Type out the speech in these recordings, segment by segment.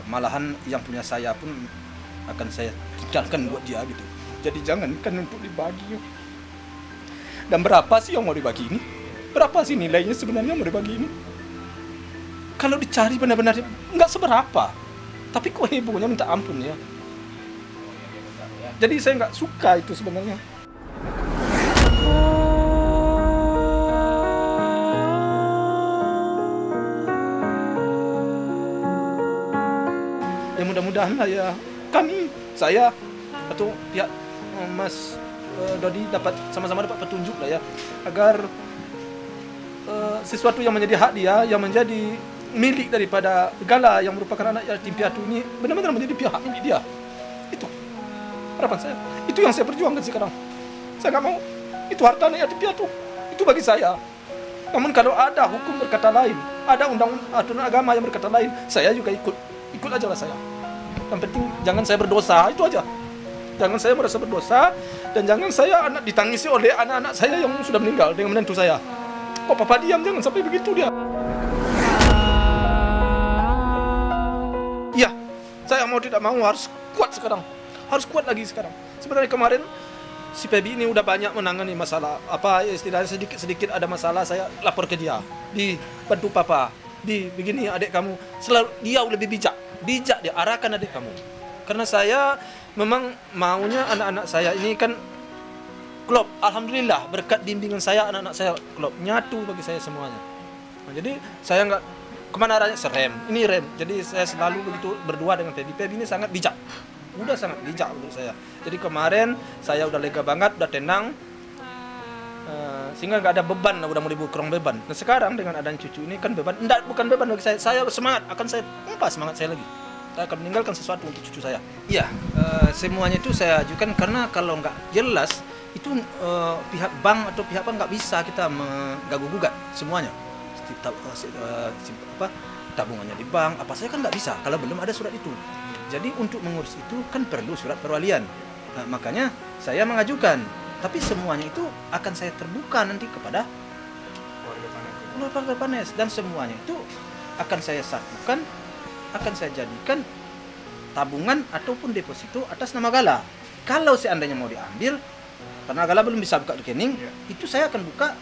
malahan yang punya saya pun akan saya tinggalkan buat dia gitu. Jadi jangankan untuk dibagi. Dan berapa sih yang mau dibagi ini? Berapa sih nilainya sebenarnya mau dibagi ini? Kalau dicari benar-benar nggak seberapa. Tapi kok hebohnya minta ampun ya. Jadi saya nggak suka itu sebenarnya. Ya mudah-mudahan lah ya saya atau pihak Mas Dodi dapat sama-sama dapat petunjuk lah ya, agar sesuatu yang menjadi hak dia, yang menjadi milik daripada Gala yang merupakan anak yatim piatu ini benar-benar menjadi pihak milik dia. Itu harapan saya. Itu yang saya perjuangkan sekarang. Saya nggak mau itu harta anak yatim piatu. Itu bagi saya. Namun kalau ada hukum berkata lain, ada undang-undang aturan agama yang berkata lain, saya juga ikut aja lah saya. Yang penting jangan saya berdosa, itu aja. Jangan saya merasa berdosa, dan jangan saya ditangisi oleh anak-anak saya yang sudah meninggal dengan menantu saya. Kok papa diam, jangan sampai begitu dia. Iya, saya mau tidak mau harus kuat sekarang. Harus kuat lagi sekarang. Sebenarnya kemarin si Pebi ini udah banyak menangani masalah. Apa istilahnya sedikit-sedikit ada masalah, saya lapor ke dia. Bantu papa. Begini adik kamu. Selalu dia lebih bijak dia arahkan adik kamu. Karena saya memang maunya anak-anak saya ini kan klop. Alhamdulillah berkat bimbingan saya anak-anak saya klop nyatu bagi saya semuanya. Nah, jadi saya nggak kemana arahnya serem. Ini rem. Jadi saya selalu begitu berdua dengan Pebi. Pebi ini sangat bijak. Udah sangat bijak menurut saya. Jadi kemarin saya udah lega banget, udah tenang. Sehingga nggak ada beban, udah mau dibukrong beban. Nah sekarang dengan adanya cucu ini kan beban, bukan beban bagi saya. Saya semangat, semangat saya lagi. Saya akan meninggalkan sesuatu untuk cucu saya. Iya, semuanya itu saya ajukan karena kalau nggak jelas itu pihak bank atau pihak apa nggak bisa kita mengganggu-gugat semuanya. Tabungannya di bank, apa saya kan nggak bisa kalau belum ada surat itu. Jadi untuk mengurus itu kan perlu surat perwalian. Nah, makanya saya mengajukan. Tapi semuanya itu akan saya terbuka nanti kepada keluarga Panes, dan semuanya itu akan saya satukan, akan saya jadikan tabungan ataupun deposito atas nama Gala. Kalau seandainya mau diambil, karena Gala belum bisa buka rekening, itu saya akan buka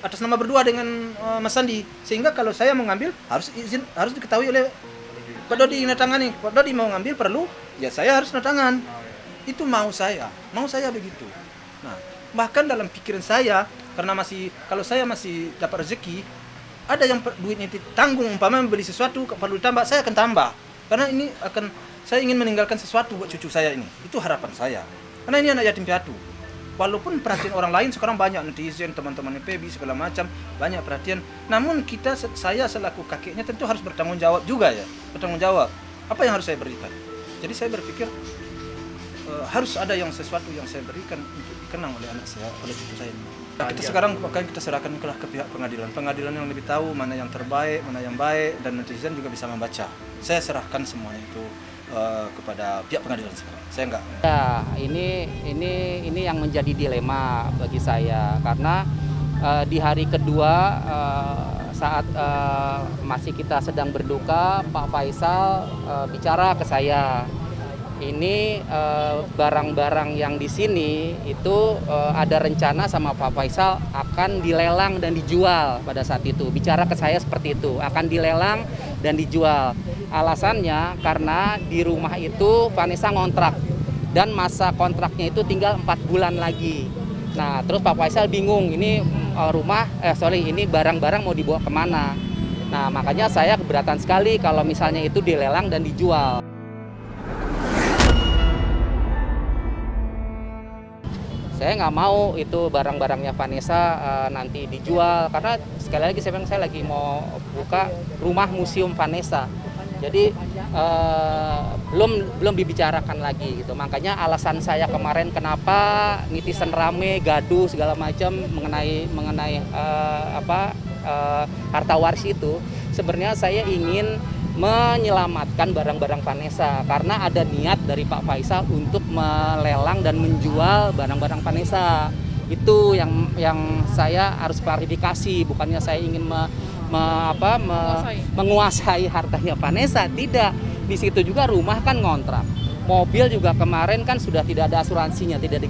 atas nama berdua dengan Mas Sandi. Sehingga kalau saya mau ngambil harus diketahui oleh Pak Dodi tangani. Pak Dodi mau ngambil perlu, ya saya harus tangan. Itu mau saya begitu. Nah, bahkan dalam pikiran saya, karena kalau saya masih dapat rezeki, ada yang duitnya ditanggung, umpamanya beli sesuatu perlu ditambah, saya akan tambah. Karena saya ingin meninggalkan sesuatu buat cucu saya ini. Itu harapan saya. Karena ini anak yatim piatu. Walaupun perhatian orang lain sekarang banyak, netizen, teman-teman PB segala macam, banyak perhatian. Namun saya selaku kakeknya tentu harus bertanggung jawab juga ya. Bertanggung jawab. Apa yang harus saya berikan? Jadi saya berpikir harus ada sesuatu yang saya berikan untuk dikenang oleh anak saya, oleh cucu saya ini. Nah, kita serahkan ke pihak pengadilan. Pengadilan yang lebih tahu mana yang terbaik, mana yang baik, dan netizen juga bisa membaca. Saya serahkan semuanya itu kepada pihak pengadilan sekarang. Saya enggak. Ya, ini yang menjadi dilema bagi saya karena di hari kedua saat masih kita sedang berduka, Pak Faisal bicara ke saya. Ini barang-barang yang di sini itu ada rencana sama Pak Faisal akan dilelang dan dijual pada saat itu. Bicara ke saya seperti itu, akan dilelang dan dijual. Alasannya karena di rumah itu Vanessa ngontrak dan masa kontraknya itu tinggal 4 bulan lagi. Nah, terus Pak Faisal bingung, ini ini barang-barang mau dibawa kemana. Nah, makanya saya keberatan sekali kalau misalnya itu dilelang dan dijual. Saya nggak mau itu barang-barangnya Vanessa nanti dijual, karena sekali lagi saya lagi mau buka rumah museum Vanessa. Jadi belum dibicarakan lagi gitu. Makanya alasan saya kemarin kenapa netizen rame, gaduh segala macam mengenai harta waris itu. Sebenarnya saya ingin menyelamatkan barang-barang Vanessa karena ada niat dari Pak Faisal untuk melelang dan menjual barang-barang Vanessa. Itu yang saya harus klarifikasi, bukannya saya ingin menguasai hartanya Vanessa, tidak. di situ juga rumah kan ngontrak. Mobil juga kemarin kan sudah tidak ada asuransinya, tidak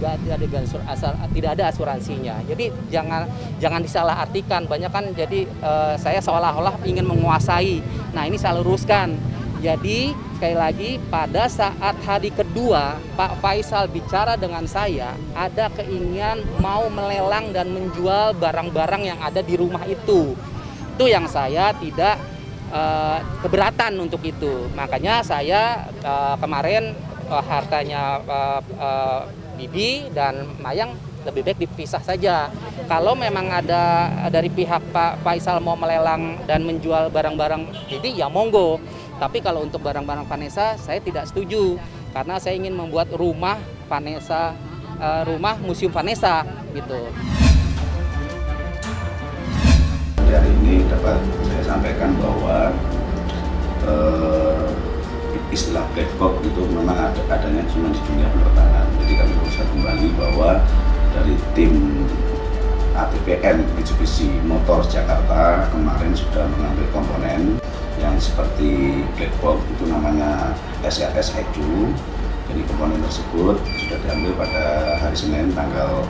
ada asuransinya. Jadi jangan disalahartikan. Banyak kan jadi saya seolah-olah ingin menguasai. Nah, ini saya luruskan. Jadi sekali lagi pada saat hari kedua Pak Faisal bicara dengan saya, ada keinginan mau melelang dan menjual barang-barang yang ada di rumah itu. Itu yang saya tidak keberatan untuk itu. Makanya saya kemarin hartanya Bibi dan Mayang lebih baik dipisah saja. Kalau memang ada dari pihak Pak Faisal mau melelang dan menjual barang-barang Bibi, ya monggo. Tapi kalau untuk barang-barang Vanessa, saya tidak setuju. Karena saya ingin membuat rumah Vanessa, rumah Museum Vanessa gitu. Hari ini dapat saya sampaikan bahwa istilah black box itu memang adanya cuma di dunia penerbangan. Jadi kami berusaha kembali bahwa dari tim ATPM Mitsubishi Motors Jakarta kemarin sudah mengambil komponen yang seperti black box, itu namanya SRS Eju. Jadi komponen tersebut sudah diambil pada hari Senin tanggal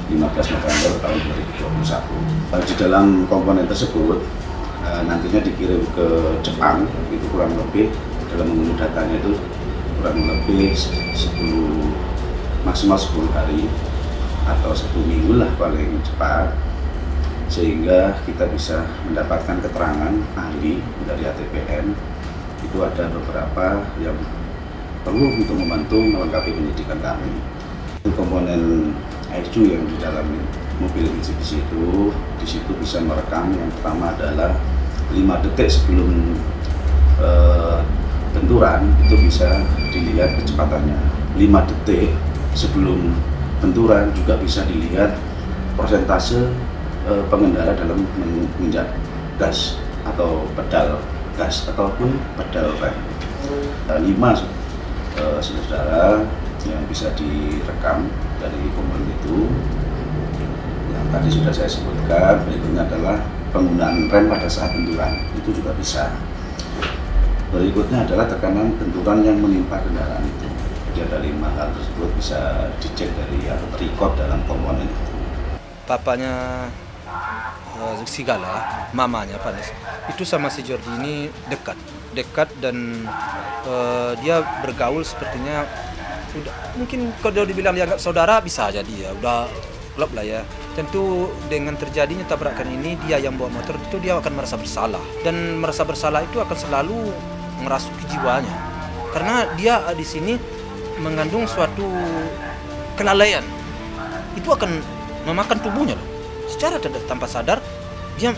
15 November tahun 2021. Di dalam komponen tersebut nantinya dikirim ke Jepang, itu kurang lebih dalam mengunduh datanya itu kurang lebih 10 maksimal 10 hari atau 1 minggu lah paling cepat, sehingga kita bisa mendapatkan keterangan ahli dari ATPM. Itu ada beberapa yang perlu untuk membantu melengkapi penyidikan kami. Komponen IQ yang di dalam mobil Mitsubishi itu, di situ bisa merekam. Yang pertama adalah 5 detik sebelum benturan itu bisa dilihat kecepatannya. 5 detik sebelum benturan juga bisa dilihat persentase pengendara dalam menginjak gas atau pedal gas ataupun pedal rem. 5 saudara yang bisa direkam dari komponen itu. Yang tadi sudah saya sebutkan, berikutnya adalah penggunaan rem pada saat benturan, itu juga bisa. Berikutnya adalah tekanan benturan yang menimpa kendaraan itu. Jadi ada 5 hal tersebut bisa dicek dari atau terrecord dalam komponen itu. Papanya si Gala, mamanya Vanessa, itu sama si Jordi ini dekat dan dia bergaul sepertinya udah, mungkin kalau dibilang dianggap saudara bisa jadi ya, udah klop lah ya. Tentu dengan terjadinya tabrakan ini, dia yang bawa motor itu dia akan merasa bersalah, dan merasa bersalah itu akan selalu merasuki jiwanya, karena dia di sini mengandung suatu kelalaian, itu akan memakan tubuhnya loh. Secara tanpa sadar dia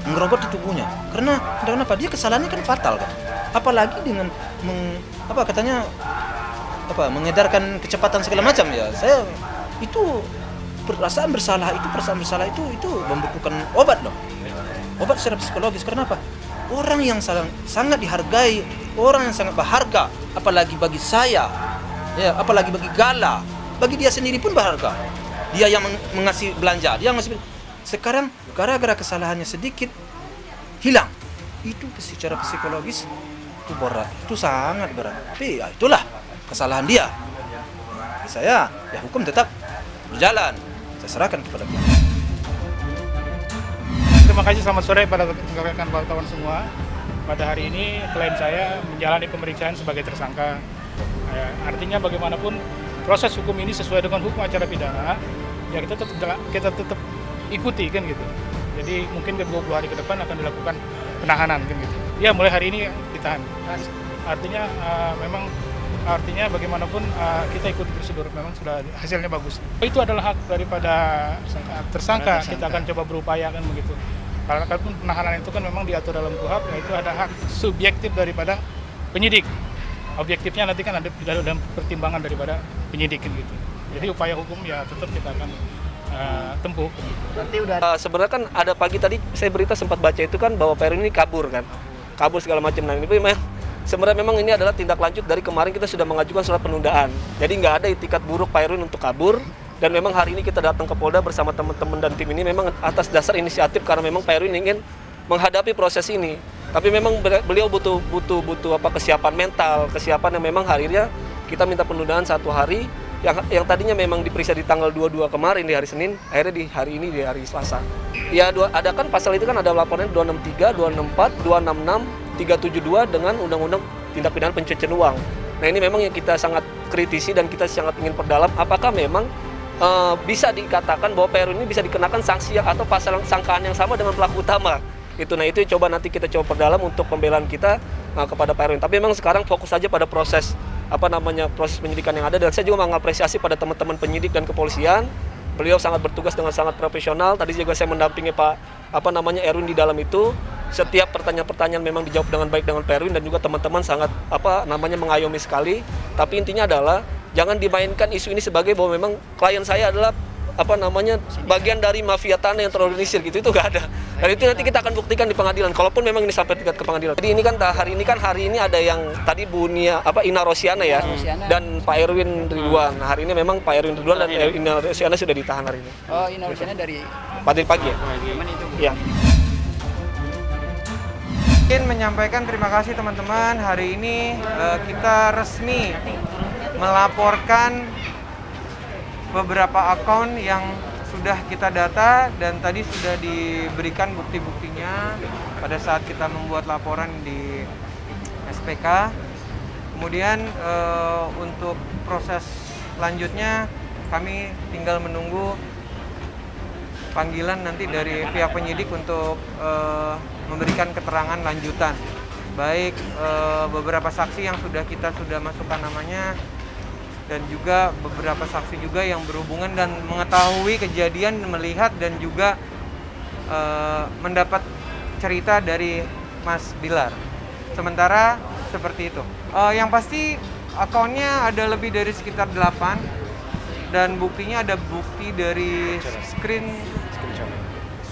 menggerogoti tubuhnya, karena kenapa? Dia kesalahannya kan fatal kan, apalagi dengan mengedarkan kecepatan segala macam ya. Saya itu perasaan bersalah itu membutuhkan obat loh, obat secara psikologis. Kenapa? Orang yang sangat dihargai, orang yang sangat berharga, apalagi bagi saya, ya, apalagi bagi Gala, bagi dia sendiri pun berharga. Dia yang mengasih belanja, dia ngasih. Sekarang gara-gara kesalahannya sedikit hilang, itu secara psikologis itu berat, itu sangat berat. Tapi ya itulah kesalahan dia. Saya ya hukum tetap berjalan, saya serahkan kepada dia. Terima kasih, selamat sore pada rekan wartawan semua. Pada hari ini klien saya menjalani pemeriksaan sebagai tersangka. Artinya bagaimanapun proses hukum ini sesuai dengan hukum acara pidana, ya kita tetap ikuti kan gitu. Jadi mungkin ke 20 hari ke depan akan dilakukan penahanan kan gitu. Ya mulai hari ini ditahan. Artinya artinya bagaimanapun kita ikuti prosedur, memang sudah hasilnya bagus. Itu adalah hak daripada tersangka, kita akan coba berupaya kan begitu. Karena penahanan itu kan memang diatur dalam KUHP, yaitu ada hak subjektif daripada penyidik. Objektifnya nanti kan ada dalam pertimbangan daripada penyidik kan gitu. Jadi upaya hukum ya tetap kita akan tempuh. Gitu. Nanti udah sebenarnya kan ada pagi tadi saya berita sempat baca itu kan bahwa Pak Heru ini kabur segala macam. Nah ini sebenarnya memang ini adalah tindak lanjut dari kemarin kita sudah mengajukan surat penundaan. Jadi nggak ada itikat buruk Pak Heru untuk kabur. Dan memang hari ini kita datang ke Polda bersama teman-teman dan tim ini memang atas dasar inisiatif karena memang Pak Heru ingin menghadapi proses ini. Tapi memang beliau butuh kesiapan mental, kesiapan yang memang harinya kita minta penundaan 1 hari, yang tadinya memang diperiksa di tanggal 22 kemarin di hari Senin, akhirnya di hari ini di hari Selasa. Ya ada kan pasal itu kan ada laporan 263, 264, 266, 372 dengan Undang-Undang Tindak Pidana Pencucian Uang. Nah ini memang yang kita sangat kritisi dan kita sangat ingin perdalam, apakah memang bisa dikatakan bahwa PRU ini bisa dikenakan sanksi atau pasal sangkaan yang sama dengan pelaku utama. Nah itu coba nanti kita coba perdalam untuk pembelaan kita kepada PRU. Tapi memang sekarang fokus saja pada proses proses penyidikan yang ada, dan saya juga mengapresiasi pada teman-teman penyidik dan kepolisian. Beliau sangat bertugas dengan sangat profesional. Tadi juga saya mendampingi Pak Erwin di dalam itu. Setiap pertanyaan-pertanyaan memang dijawab dengan baik dengan Pak Erwin, dan juga teman-teman sangat mengayomi sekali. Tapi intinya adalah jangan dimainkan isu ini sebagai bahwa memang klien saya adalah bagian dari mafia tanah yang terorganisir gitu, itu nggak ada. Dan itu nanti kita akan buktikan di pengadilan, kalaupun memang ini sampai tingkat ke pengadilan. Jadi hari ini ada yang tadi Bu Ina Rosiana ya, dan Pak Erwin Ridwan. Hari ini memang Pak Erwin Ridwan dan Ina Rosiana sudah ditahan hari ini. Oh, Ina Rosiana dari pagi ya? Iya. Ingin menyampaikan terima kasih teman-teman. Hari ini kita resmi melaporkan beberapa akun yang sudah kita data, dan tadi sudah diberikan bukti-buktinya pada saat kita membuat laporan di SPK. Kemudian untuk proses lanjutnya kami tinggal menunggu panggilan nanti dari pihak penyidik untuk memberikan keterangan lanjutan, baik beberapa saksi yang kita sudah masukkan namanya, dan juga beberapa saksi juga yang berhubungan dan mengetahui kejadian, melihat dan juga mendapat cerita dari Mas Bilar. Sementara seperti itu. Yang pasti akunnya ada lebih dari sekitar 8, dan buktinya ada bukti dari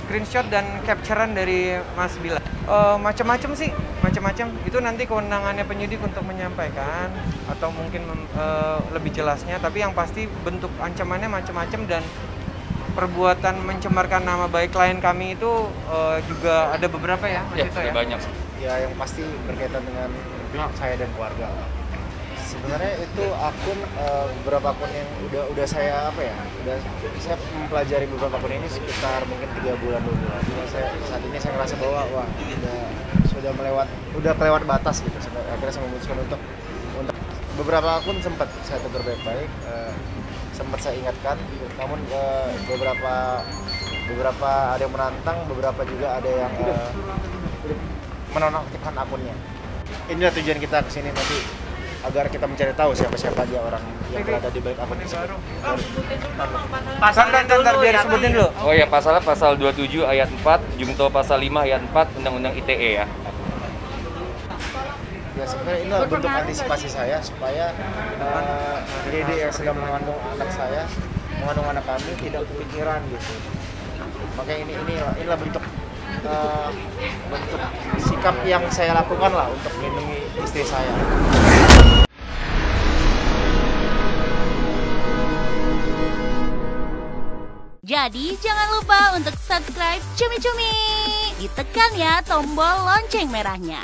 screenshot dan capturean dari Mas Bilar. Macam-macam sih, macam-macam. Itu nanti kewenangannya penyidik untuk menyampaikan atau mungkin lebih jelasnya. Tapi yang pasti bentuk ancamannya macam-macam, dan perbuatan mencemarkan nama baik klien kami itu juga ada beberapa ya, Mas Tito ya? Banyak. Ya yang pasti berkaitan dengan saya dan keluarga. Sebenarnya itu akun beberapa akun yang udah saya saya mempelajari beberapa akun ini sekitar mungkin 3 bulan dulu. Jadi saat ini saya ngerasa bahwa udah kelewat batas gitu. Akhirnya saya memutuskan untuk beberapa akun sempat saya tegur baik-baik, sempat saya ingatkan. Namun beberapa ada yang menantang, beberapa juga ada yang menonaktifkan akunnya. Inilah tujuan kita kesini nanti, agar kita mencari tahu siapa-siapa aja orang yang berada di balik akun tersebut. Pasalnya biar sebutin dulu. Oh ya, pasalnya pasal 27 ayat 4, jungto pasal 5 ayat 4 Undang-Undang ITE ya. Ya sebenarnya ini adalah bentuk antisipasi saya supaya Dede yang sedang mengandung anak saya, mengandung anak kami tidak kepikiran gitu. Makanya inilah bentuk sikap yang saya lakukan lah untuk melindungi istri saya. Jadi jangan lupa untuk subscribe Cumi Cumi. Ditekan ya tombol lonceng merahnya.